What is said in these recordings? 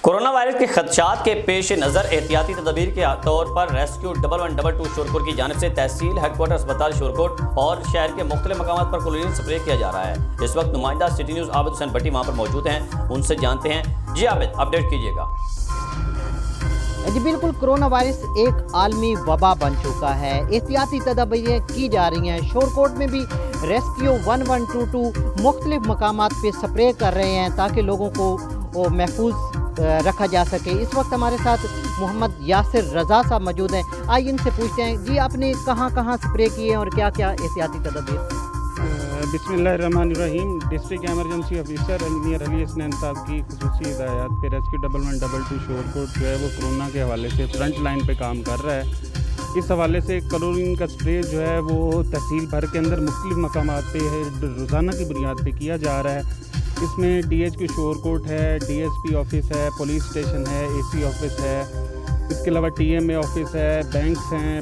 Corona virus के खदशात के पेश नज़र एहतियाती तदबीर के तौर पर रेस्क्यू 1112 शोरकोट की जानिब से तहसील हेडक्वार्टर अस्पताल शोरकोट और शहर के मुख्तलिफ मकामात पर क्लोरीन स्प्रे किया जा रहा है। इस वक्त नुमाइंदा सिटी न्यूज़ आबिद हुसैन भट्टी वहाँ पर मौजूद हैं, उनसे जानते हैं। जी आबिद, अपडेट कीजिएगा। जी बिल्कुल, कोरोना वायरस एक आलमी वबा बन चुका है। एहतियाती तदबीरें की जा रही हैं। शोरकोट में भी रेस्क्यू 1122 मुख्तलिफ मकामात पे स्प्रे कर रहे हैं ताकि लोगों को महफूज रखा जा सके। इस वक्त हमारे साथ मोहम्मद यासिर रज़ा साहब मौजूद हैं। आइए इनसे पूछते हैं, जी आपने कहाँ कहाँ स्प्रे किए हैं और क्या क्या एहतियाती तदबीर? बिस्मिल्लाहिर्रहमानिर्रहीम। District emergency officer engineer Ali Hasnain साहब की खुसूसी हिदायत पे रेस्क्यू 1122 शोरकोट जो है वो कोरोना के हवाले से फ्रंट लाइन पे काम कर रहा है। इस हवाले से क्लोरीन का स्प्रे जो है वो तहसील भर के अंदर मुख्तलिफ मकामात पे है, रोज़ाना की बुनियाद पे किया जा रहा है। इसमें DHQ शोरकोट है, DSP ऑफिस है, पुलिस स्टेशन है, AC ऑफिस है, इसके अलावा TMA ऑफिस है, बैंक्स हैं,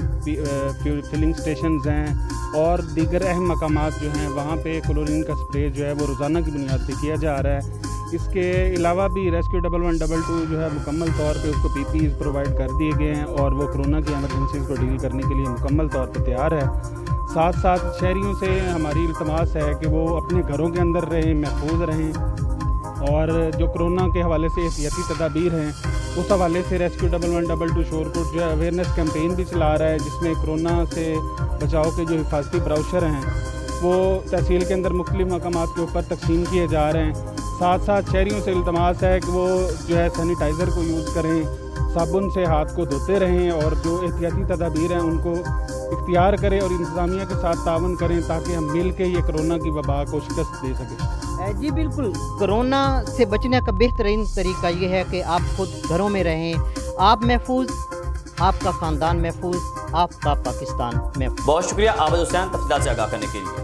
फिलिंग स्टेशंस हैं और दीगर अहम मकामात जो हैं वहाँ पे क्लोरीन का स्प्रे जो है वो रोज़ाना की बुनियाद पे किया जा रहा है। इसके अलावा भी रेस्क्यू 1122 जो है मुकम्मल तौर पे उसको PPEs प्रोवाइड कर दिए गए हैं और वो कोरोना की एमरजेंसीज़ को डील करने के लिए मुकम्मल तौर पर तैयार है। साथ साथ शहरियों से हमारी इल्तमास है कि वो अपने घरों के अंदर रहें, महफूज रहें और जो कोरोना के हवाले से एहतियाती तदाबीर हैं उस हवाले से रेस्क्यू 1122 शोरकोट जो है अवेयरनेस कैंपेन भी चला रहा है, जिसमें कोरोना से बचाव के जो हिफाजती ब्राउशर हैं वो तहसील के अंदर मुख्तलिफ मकामात के ऊपर तकसीम किए जा रहे हैं। साथ साथ शहरियों से इल्तमास है कि वो जो है सैनिटाइज़र को यूज़ करें, साबुन से हाथ को धोते रहें और जो एहतियाती तदाबीर हैं उनको इख्तियार करें और इंतज़ामिया के साथ तावन करें ताकि हम मिल के ये कोरोना की वबा को शिकस्त दे सकें। जी बिल्कुल, कोरोना से बचने का बेहतरीन तरीका ये है कि आप खुद घरों में रहें, आप महफूज, आपका ख़ानदान महफूज, आपका पाकिस्तान महफूज। बहुत शुक्रिया आबिद हुसैन तफसीलात से आगाह करने के लिए।